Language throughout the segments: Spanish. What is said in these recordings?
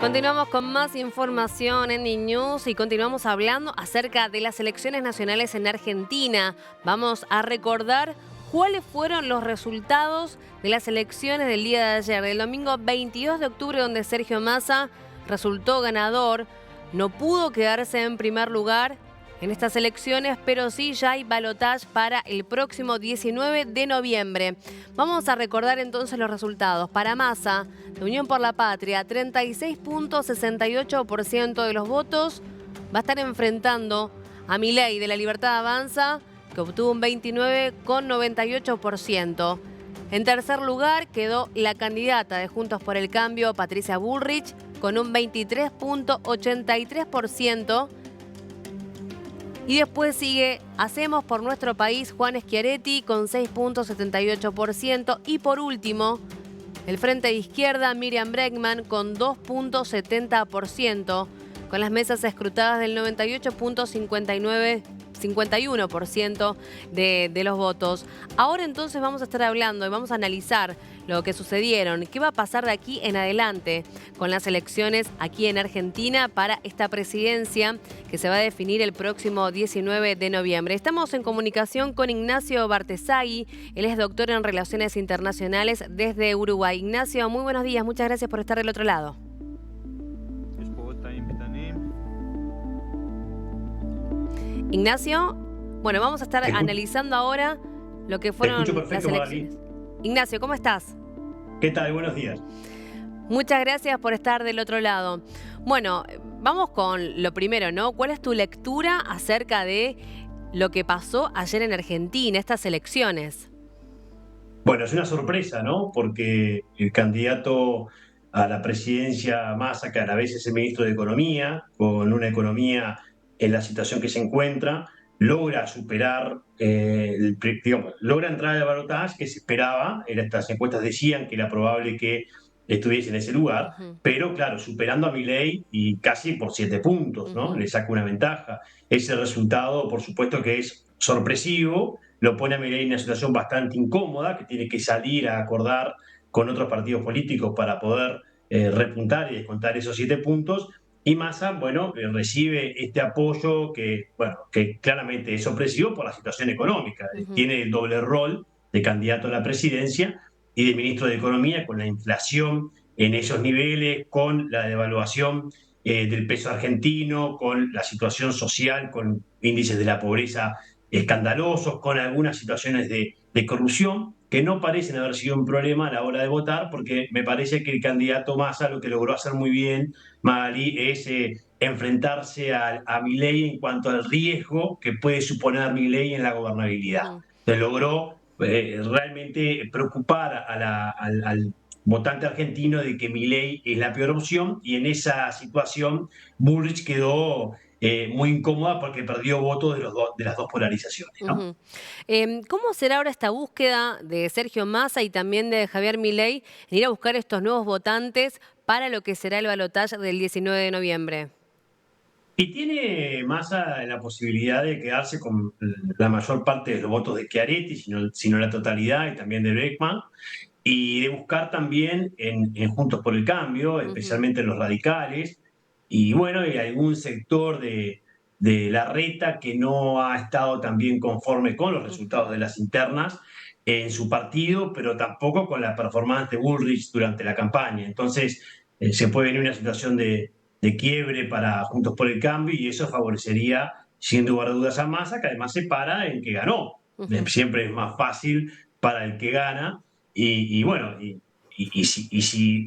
Continuamos con más información en News y continuamos hablando acerca de las elecciones nacionales en Argentina. Vamos a recordar cuáles fueron los resultados de las elecciones del día de ayer, del domingo 22 de octubre, donde Sergio Massa resultó ganador. No pudo quedarse en primer lugar en estas elecciones, pero sí ya hay balotaje para el próximo 19 de noviembre. Vamos a recordar entonces los resultados. Para Massa, de Unión por la Patria, 36.68% de los votos. Va a estar enfrentando a Milei de La Libertad Avanza, que obtuvo un 29,98%. En tercer lugar quedó la candidata de Juntos por el Cambio, Patricia Bullrich, con un 23,83%. Y después sigue Hacemos por Nuestro País, Juan Schiaretti, con 6,78%. Y por último, el Frente de Izquierda, Miriam Bregman, con 2,70%, con las mesas escrutadas del 51% de los votos. Ahora entonces vamos a estar hablando y vamos a analizar lo que sucedieron, qué va a pasar de aquí en adelante con las elecciones aquí en Argentina para esta presidencia que se va a definir el próximo 19 de noviembre. Estamos en comunicación con Ignacio Bartesagui, él es doctor en Relaciones Internacionales desde Uruguay. Ignacio, muy buenos días, muchas gracias por estar del otro lado. Ignacio, bueno, vamos a estar analizando ahora lo que fueron las elecciones. Ignacio, ¿cómo estás? ¿Qué tal? Buenos días. Muchas gracias por estar del otro lado. Bueno, vamos con lo primero, ¿no? ¿Cuál es tu lectura acerca de lo que pasó ayer en Argentina, estas elecciones? Bueno, es una sorpresa, ¿no? Porque el candidato a la presidencia, Massa, que a la vez es el ministro de Economía, con una economía en la situación que se encuentra, logra superar, logra entrar al balotaje que se esperaba. Estas encuestas decían que era probable que estuviese en ese lugar, pero claro, superando a Milei y casi por 7 puntos, ¿no? Le saca una ventaja. Ese resultado, por supuesto, que es sorpresivo, lo pone a Milei en una situación bastante incómoda, que tiene que salir a acordar con otros partidos políticos para poder repuntar y descontar esos 7 puntos. Y Massa, bueno, recibe este apoyo que claramente es sorpresivo por la situación económica. Tiene el doble rol de candidato a la presidencia y de ministro de Economía, con la inflación en esos niveles, con la devaluación del peso argentino, con la situación social, con índices de la pobreza escandalosos, con algunas situaciones de corrupción que no parecen haber sido un problema a la hora de votar, porque me parece que el candidato Massa lo que logró hacer muy bien, Magali, es enfrentarse a Milei en cuanto al riesgo que puede suponer Milei en la gobernabilidad. Se logró realmente preocupar al votante argentino de que Milei es la peor opción, y en esa situación Bullrich quedó muy incómoda porque perdió votos de las dos polarizaciones, ¿no? ¿Cómo será ahora esta búsqueda de Sergio Massa y también de Javier Milei en ir a buscar estos nuevos votantes para lo que será el balotaje del 19 de noviembre? Y tiene Massa la posibilidad de quedarse con la mayor parte de los votos de Schiaretti, sino la totalidad, y también de Bregman, y de buscar también en Juntos por el Cambio, especialmente en los radicales, y bueno, y algún sector de la reta que no ha estado también conforme con los resultados de las internas en su partido, pero tampoco con la performance de Bullrich durante la campaña. Entonces, se puede venir una situación de quiebre para Juntos por el Cambio, y eso favorecería, sin lugar a dudas, a Massa, que además se para en que ganó. Siempre es más fácil para el que gana. Si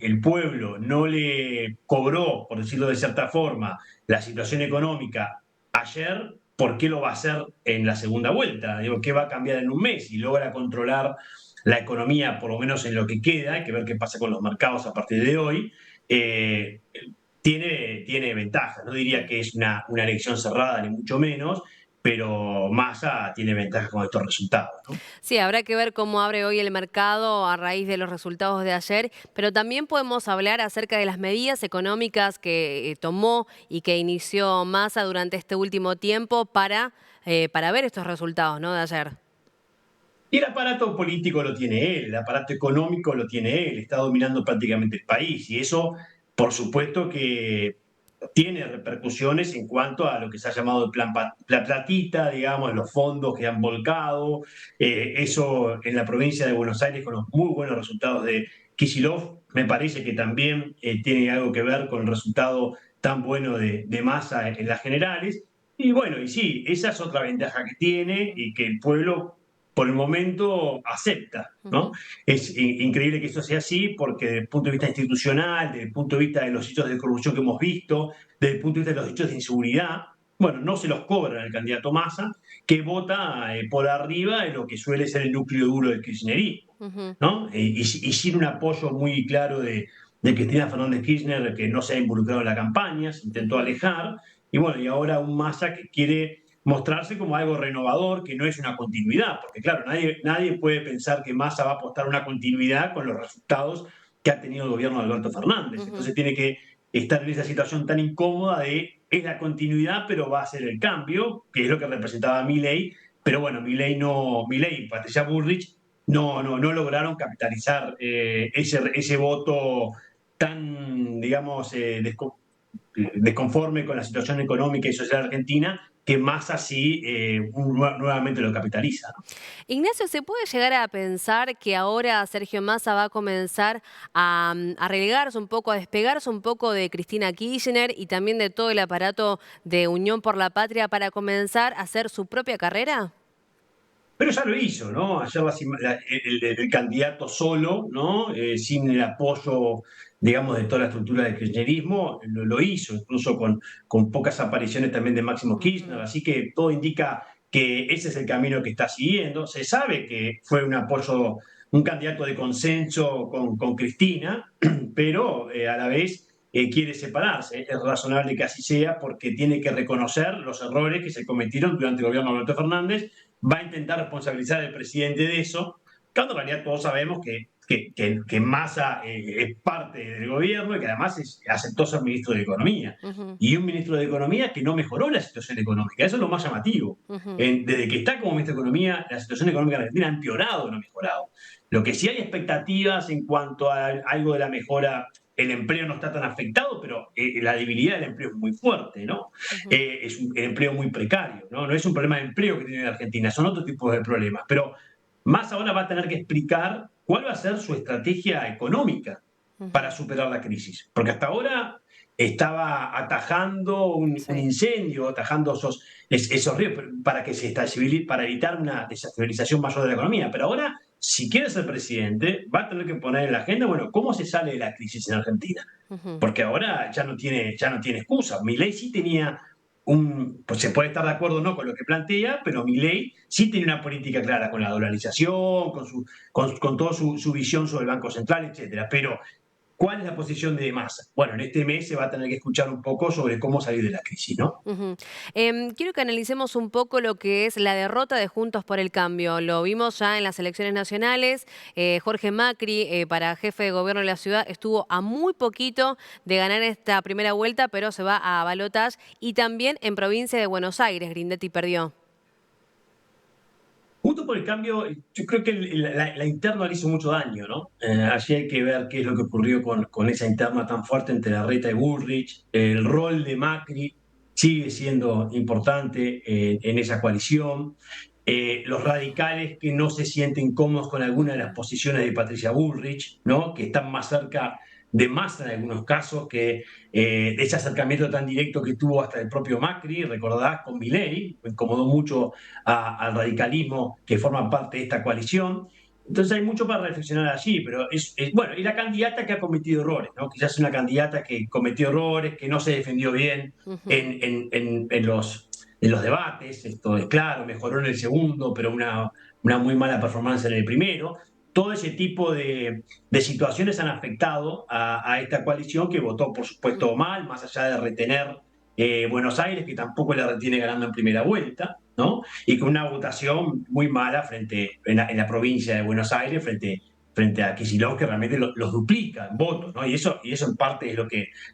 el pueblo no le cobró, por decirlo de cierta forma, la situación económica ayer, ¿por qué lo va a hacer en la segunda vuelta? Digo, ¿qué va a cambiar en un mes? Y logra controlar la economía, por lo menos en lo que queda, hay que ver qué pasa con los mercados a partir de hoy. Tiene ventajas. No diría que es una elección cerrada, ni mucho menos, pero Massa tiene ventajas con estos resultados, ¿no? Sí, habrá que ver cómo abre hoy el mercado a raíz de los resultados de ayer, pero también podemos hablar acerca de las medidas económicas que tomó y que inició Massa durante este último tiempo para ver estos resultados, ¿no?, de ayer. Y el aparato político lo tiene él, el aparato económico lo tiene él, está dominando prácticamente el país, y eso por supuesto que tiene repercusiones en cuanto a lo que se ha llamado el plan platita, digamos, los fondos que han volcado, eso en la provincia de Buenos Aires con los muy buenos resultados de Kicillof, me parece que también tiene algo que ver con el resultado tan bueno de Massa en las generales. Y bueno, y sí, esa es otra ventaja que tiene y que el pueblo por el momento acepta, ¿no? Ujú. Es increíble que esto sea así porque desde el punto de vista institucional, desde el punto de vista de los hechos de corrupción que hemos visto, desde el punto de vista de los hechos de inseguridad, bueno, no se los cobran al candidato Massa, que vota por arriba de lo que suele ser el núcleo duro del kirchnerismo, Ujú. ¿no? Y sin un apoyo muy claro de Cristina Fernández Kirchner, que no se ha involucrado en la campaña, se intentó Ujú. alejar, y bueno, y ahora un Massa que quiere mostrarse como algo renovador, que no es una continuidad, porque claro, nadie puede pensar que Massa va a apostar una continuidad con los resultados que ha tenido el gobierno de Alberto Fernández. Ujú. Entonces tiene que estar en esa situación tan incómoda de es la continuidad, pero va a ser el cambio, que es lo que representaba Milei, pero bueno, Milei y Patricia Bullrich no lograron capitalizar ese voto tan, digamos, desconforme con la situación económica y social argentina, que más así nuevamente lo capitaliza, ¿no? Ignacio, ¿se puede llegar a pensar que ahora Sergio Massa va a comenzar a relegarse un poco, a despegarse un poco de Cristina Kirchner y también de todo el aparato de Unión por la Patria para comenzar a hacer su propia carrera? Pero ya lo hizo, ¿no? Ayer el candidato solo, ¿no? Sin el apoyo, digamos, de toda la estructura del kirchnerismo, lo hizo, incluso con pocas apariciones también de Máximo Kirchner. Ujú. Así que todo indica que ese es el camino que está siguiendo. Se sabe que fue un apoyo, un candidato de consenso con Cristina, pero a la vez quiere separarse. Es razonable que así sea porque tiene que reconocer los errores que se cometieron durante el gobierno de Alberto Fernández, va a intentar responsabilizar al presidente de eso, cuando en realidad todos sabemos que Massa es parte del gobierno y que además aceptó ser ministro de Economía. Ujú. Y un ministro de Economía que no mejoró la situación económica. Eso es lo más llamativo. Ujú. Desde que está como ministro de Economía, la situación económica en Argentina ha empeorado, no ha mejorado. Lo que sí hay expectativas en cuanto a algo de la mejora, el empleo no está tan afectado, pero la debilidad del empleo es muy fuerte, ¿no? Ujú. Es un empleo muy precario, ¿no? No es un problema de empleo que tiene la Argentina, son otros tipos de problemas. Pero más ahora va a tener que explicar cuál va a ser su estrategia económica para Ujú. superar la crisis. Porque hasta ahora estaba atajando un Sí. incendio, atajando esos ríos para que se estabilice, para evitar una desestabilización mayor de la economía. Pero ahora, si quiere ser presidente, va a tener que poner en la agenda, bueno, ¿cómo se sale de la crisis en Argentina? Ujú. Porque ahora ya no tiene excusa. Milei sí tenía pues se puede estar de acuerdo o no con lo que plantea, pero Milei sí tiene una política clara con la dolarización, con toda su visión sobre el Banco Central, etcétera. Pero ¿cuál es la posición de Massa? Bueno, en este mes se va a tener que escuchar un poco sobre cómo salir de la crisis, ¿no? Ujú. Quiero que analicemos un poco lo que es la derrota de Juntos por el Cambio. Lo vimos ya en las elecciones nacionales. Jorge Macri, para jefe de gobierno de la ciudad, estuvo a muy poquito de ganar esta primera vuelta, pero se va a balotaje. Y también en provincia de Buenos Aires, Grindetti perdió. Justo por el cambio, yo creo que la interna le hizo mucho daño, ¿no? Allí hay que ver qué es lo que ocurrió con esa interna tan fuerte entre Larreta y Bullrich. El rol de Macri sigue siendo importante en esa coalición. Los radicales que no se sienten cómodos con alguna de las Ujú. posiciones de Patricia Bullrich, ¿no? Que están más cerca de Massa en algunos casos que ese acercamiento tan directo que tuvo hasta el propio Macri, recordás, con Milei, incomodó mucho al radicalismo que forma parte de esta coalición. Entonces hay mucho para reflexionar allí, pero bueno, y la candidata que ha cometido errores, ¿no? Quizás es una candidata que cometió errores, que no se defendió bien Ujú. en los debates, esto es claro, mejoró en el segundo, pero una muy mala performance en el primero. Todo ese tipo de situaciones han afectado a esta coalición que votó, por supuesto, Ujú. mal, más allá de retener Buenos Aires, que tampoco la retiene ganando en primera vuelta, ¿no? Y con una votación muy mala en la provincia de Buenos Aires frente a Kicillof, que realmente los duplica en votos, Ujú. ¿no? Y eso en parte es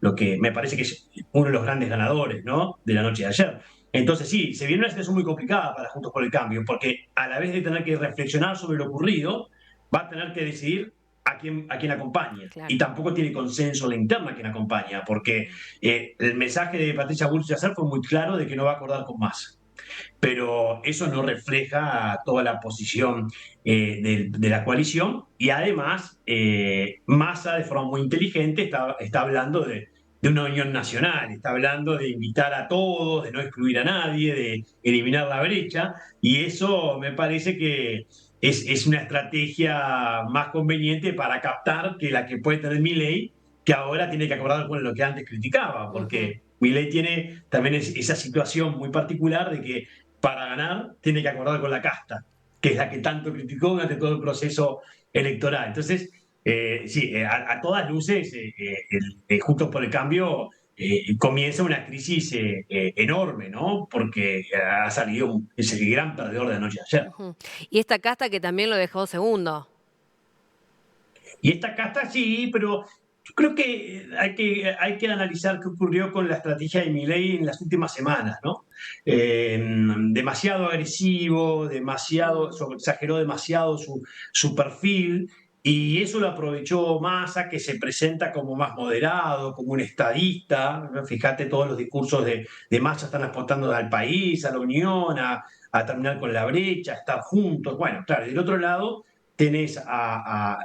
lo que me parece que es uno de los grandes ganadores, ¿no? De la noche de ayer. Entonces sí, se viene una situación muy complicada para Juntos por el Cambio, porque a la vez de tener que reflexionar sobre lo ocurrido, va a tener que decidir a quién a quién acompaña. Claro. Y tampoco tiene consenso en la interna a quién acompaña, porque el mensaje de Patricia Bullrich ayer fue muy claro de que no va a acordar con Massa. Pero eso no refleja toda la posición de la coalición y además Massa de forma muy inteligente está hablando de una unión nacional, está hablando de invitar a todos, de no excluir a nadie, de eliminar la brecha y eso me parece que es una estrategia más conveniente para captar que la que puede tener Milei, que ahora tiene que acordar con lo que antes criticaba, Ujú. porque Milei tiene también esa situación muy particular de que para ganar tiene que acordar con la casta, que es la que tanto criticó durante todo el proceso electoral. Entonces, sí, a todas luces, Juntos por el Cambio comienza una crisis enorme, ¿no? Porque ha salido, es el gran perdedor de la noche de ayer. Ujú. Y esta casta que también lo dejó segundo. Y esta casta sí, pero yo creo que hay que analizar qué ocurrió con la estrategia de Milei en las últimas semanas, ¿no? Demasiado agresivo, Mm, exageró demasiado su perfil y eso lo aprovechó Massa, que se presenta como más moderado, como un estadista. ¿No? Fíjate, todos los discursos de Massa están apuntando al país, a la unión, a terminar con la brecha, a estar juntos. Bueno, claro, del otro lado tenés a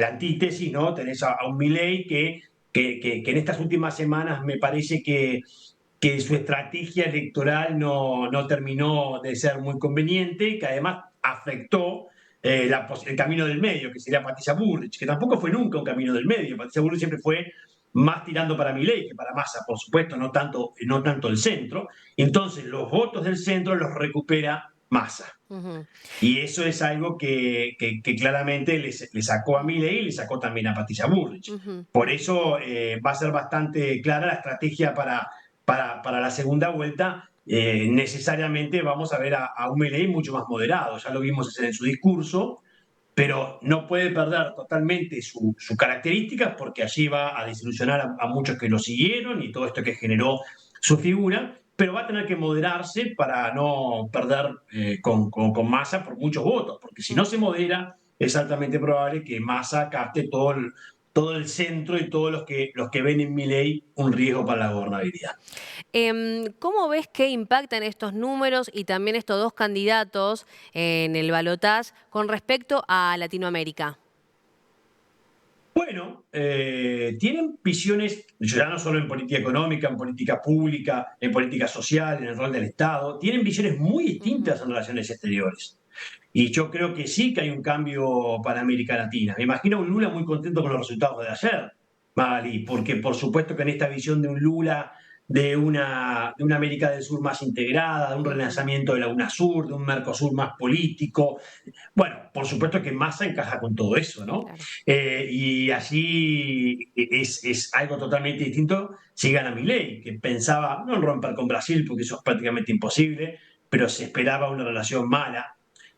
la antítesis, ¿no? Tenés a un Milei que en estas últimas semanas me parece que su estrategia electoral no terminó de ser muy conveniente, que además afectó el camino del medio, que sería Patricia Bullrich, que tampoco fue nunca un camino del medio. Patricia Bullrich siempre fue más tirando para Milei que para Massa, por supuesto, no tanto el centro. Entonces, los votos del centro los recupera Massa. ujú, Y eso es algo que claramente le sacó a Milei y le sacó también a Patricia Bullrich. ujú. Por eso va a ser bastante clara la estrategia para la segunda vuelta. Necesariamente vamos a ver a un Milei mucho más moderado, ya lo vimos hacer en su discurso, pero no puede perder totalmente su características porque allí va a desilusionar a muchos que lo siguieron y todo esto que generó su figura, pero va a tener que moderarse para no perder con Massa por muchos votos, porque si no se modera, es altamente probable que Massa capte todo el centro y todos los que ven en Milei un riesgo para la gobernabilidad. ¿Cómo ves que impactan estos números y también estos dos candidatos en el balotaje con respecto a Latinoamérica? Bueno, tienen visiones, ya no solo en política económica, en política pública, en política social, en el rol del Estado, tienen visiones muy Ujú. distintas en relaciones exteriores. Y yo creo que sí que hay un cambio para América Latina. Me imagino a un Lula muy contento con los resultados de ayer, Magali, porque por supuesto que en esta visión de un Lula, de una América del Sur más integrada, de un Ujú. relanzamiento de la UNASUR, de un Mercosur más político, bueno, por supuesto que Massa encaja con todo eso, ¿no? Claro. Y allí es algo totalmente distinto si gana Milei, que pensaba no en romper con Brasil, porque eso es prácticamente imposible, pero se esperaba una relación mala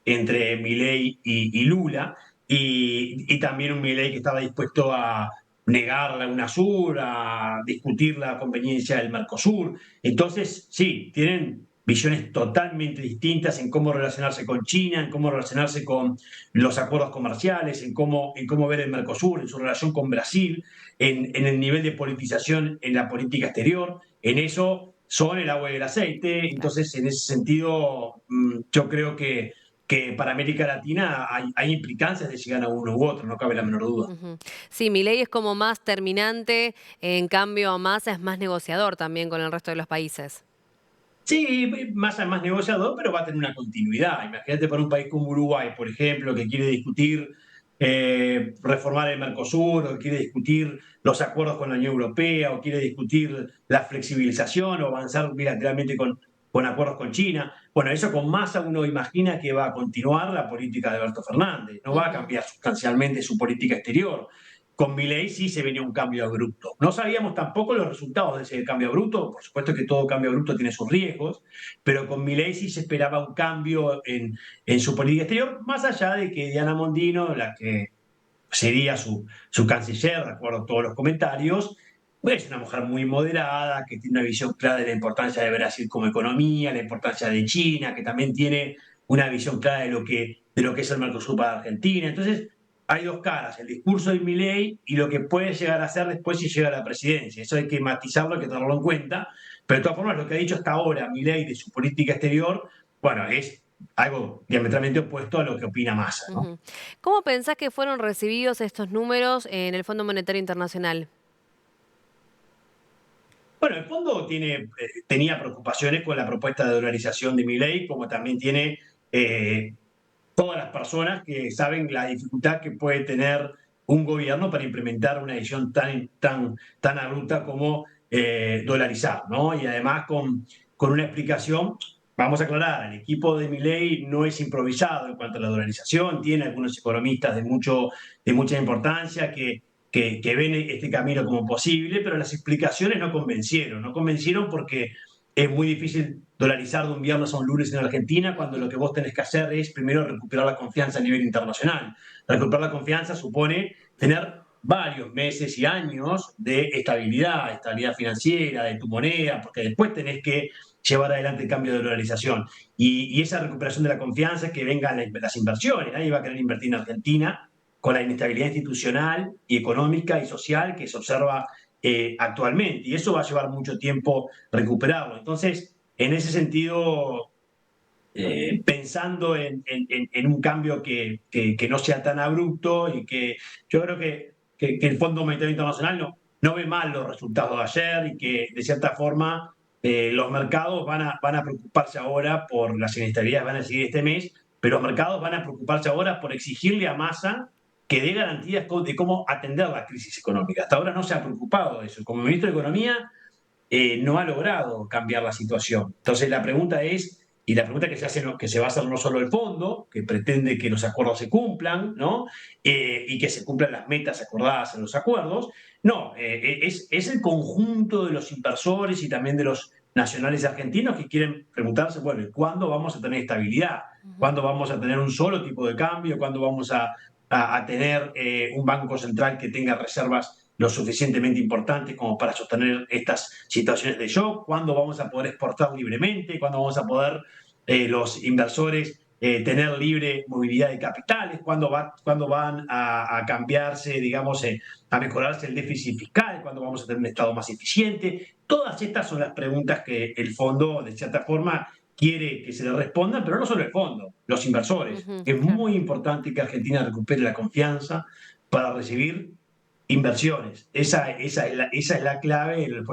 entre Milei y Lula, y también un Milei que estaba dispuesto a negar la UNASUR, a discutir la conveniencia del Mercosur. Entonces, sí, tienen visiones totalmente distintas en cómo relacionarse con China, en cómo relacionarse con los acuerdos comerciales, en cómo ver el Mercosur, en su relación con Brasil, en el nivel de politización en la política exterior. En eso son el agua y el aceite. Claro. Entonces, en ese sentido, yo creo que para América Latina hay implicancias de si gana uno u otro, no cabe la menor duda. Ujú. Sí, Milei es como más terminante, en cambio Massa es más negociador también con el resto de los países. Sí, más negociador, pero va a tener una continuidad. Imagínate para un país como Uruguay, por ejemplo, que quiere discutir reformar el Mercosur, o quiere discutir los acuerdos con la Unión Europea, o quiere discutir la flexibilización, o avanzar bilateralmente con acuerdos con China. Bueno, eso con Massa uno imagina que va a continuar la política de Alberto Fernández, no va a Ujú. cambiar sustancialmente su política exterior. Con Milei sí se venía un cambio abrupto. No sabíamos tampoco los resultados de ese cambio abrupto, por supuesto que todo cambio abrupto tiene sus riesgos, pero con Milei sí se esperaba un cambio en su política exterior, más allá de que Diana Mondino, la que sería su canciller, de acuerdo a todos los comentarios, es una mujer muy moderada, que tiene una visión clara de la importancia de Brasil como economía, la importancia de China, que también tiene una visión clara de lo que es el Mercosur para Argentina. Entonces, hay dos caras, el discurso de Milei y lo que puede llegar a hacer después si llega a la presidencia. Eso hay que matizarlo, hay que tenerlo en cuenta. Pero de todas formas, lo que ha dicho hasta ahora Milei de su política exterior, bueno, es algo diametralmente opuesto a lo que opina Massa, ¿no? Ujú. ¿Cómo pensás que fueron recibidos estos números en el Fondo Monetario Internacional? Bueno, el fondo tenía preocupaciones con la propuesta de dolarización de Milei, como también tiene eh, todas las personas que saben la dificultad que puede tener un gobierno para implementar una decisión tan abrupta como dolarizar, ¿no? Y además con una explicación, vamos a aclarar, el equipo de Milei no es improvisado en cuanto a la dolarización, tiene algunos economistas de mucha importancia que ven este camino como posible, pero las explicaciones no convencieron porque es muy difícil dolarizar de un viernes a un lunes en Argentina cuando lo que vos tenés que hacer es primero recuperar la confianza a nivel internacional. Recuperar la confianza supone tener varios meses y años de estabilidad financiera, de tu moneda, porque después tenés que llevar adelante el cambio de dolarización. Y esa recuperación de la confianza es que vengan las inversiones. Nadie va a querer invertir en Argentina con la inestabilidad institucional y económica y social que se observa actualmente. Y eso va a llevar mucho tiempo recuperarlo. Entonces, en ese sentido, pensando en un cambio que no sea tan abrupto y que yo creo que el Fondo Monetario Internacional no ve mal los resultados de ayer y que de cierta forma los mercados van a preocuparse ahora por las inestabilidades, van a seguir este mes, pero los mercados van a preocuparse ahora por exigirle a Massa que dé garantías de cómo atender la crisis económica. Hasta ahora no se ha preocupado de eso. Como ministro de Economía, no ha logrado cambiar la situación. Entonces la pregunta es, y la pregunta que se hace, que se va a hacer no solo el fondo, que pretende que los acuerdos se cumplan, ¿no? Y que se cumplan las metas acordadas en los acuerdos, no, es el conjunto de los inversores y también de los nacionales argentinos que quieren preguntarse, bueno, ¿cuándo vamos a tener estabilidad? Ujú. ¿Cuándo vamos a tener un solo tipo de cambio? ¿Cuándo vamos a tener un banco central que tenga reservas lo suficientemente importantes como para sostener estas situaciones de shock? ¿Cuándo vamos a poder exportar libremente? ¿Cuándo vamos a poder los inversores tener libre movilidad de capitales? ¿Cuándo van a cambiarse, digamos, a mejorarse el déficit fiscal? ¿Cuándo vamos a tener un Estado más eficiente? Todas estas son las preguntas que el fondo, de cierta forma, quiere que se le respondan, pero no solo el fondo, los inversores. Ujú, Es claro. muy importante que Argentina recupere la confianza para recibir inversiones. Esa es la clave en los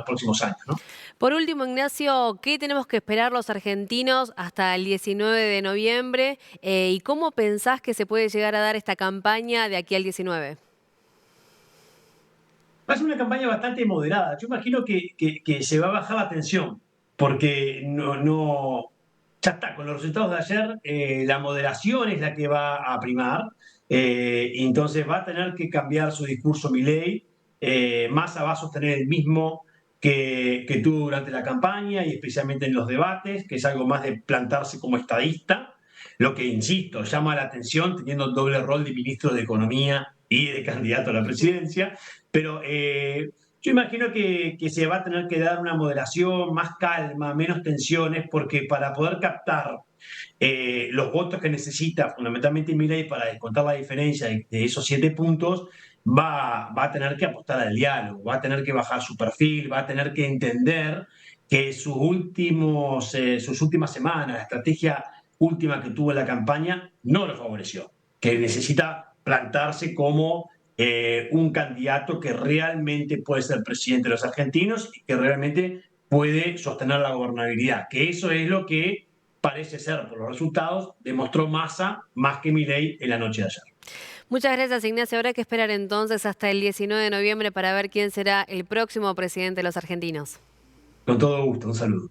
próximos años, ¿no? Por último, Ignacio, ¿qué tenemos que esperar los argentinos hasta el 19 de noviembre? ¿Y cómo pensás que se puede llegar a dar esta campaña de aquí al 19? Va a ser una campaña bastante moderada. Yo imagino que se va a bajar la tensión, porque ya está, con los resultados de ayer, la moderación es la que va a primar, entonces va a tener que cambiar su discurso Milei. Massa va a sostener el mismo que tuvo durante la campaña y especialmente en los debates, que es algo más de plantarse como estadista, lo que, insisto, llama la atención teniendo el doble rol de ministro de Economía y de candidato a la Ujú. presidencia. Pero yo imagino que se va a tener que dar una moderación, más calma, menos tensiones, porque para poder captar los votos que necesita fundamentalmente Milei para descontar la diferencia de esos 7 puntos, va a tener que apostar al diálogo, va a tener que bajar su perfil, va a tener que entender que sus últimas semanas, la estrategia última que tuvo en la campaña, no lo favoreció, que necesita plantarse como un candidato que realmente puede ser presidente de los argentinos y que realmente puede sostener la gobernabilidad, que eso es lo que parece ser, por los resultados, demostró Massa más que Milei en la noche de ayer. Muchas gracias, Ignacio. Habrá que esperar entonces hasta el 19 de noviembre para ver quién será el próximo presidente de los argentinos. Con todo gusto, un saludo.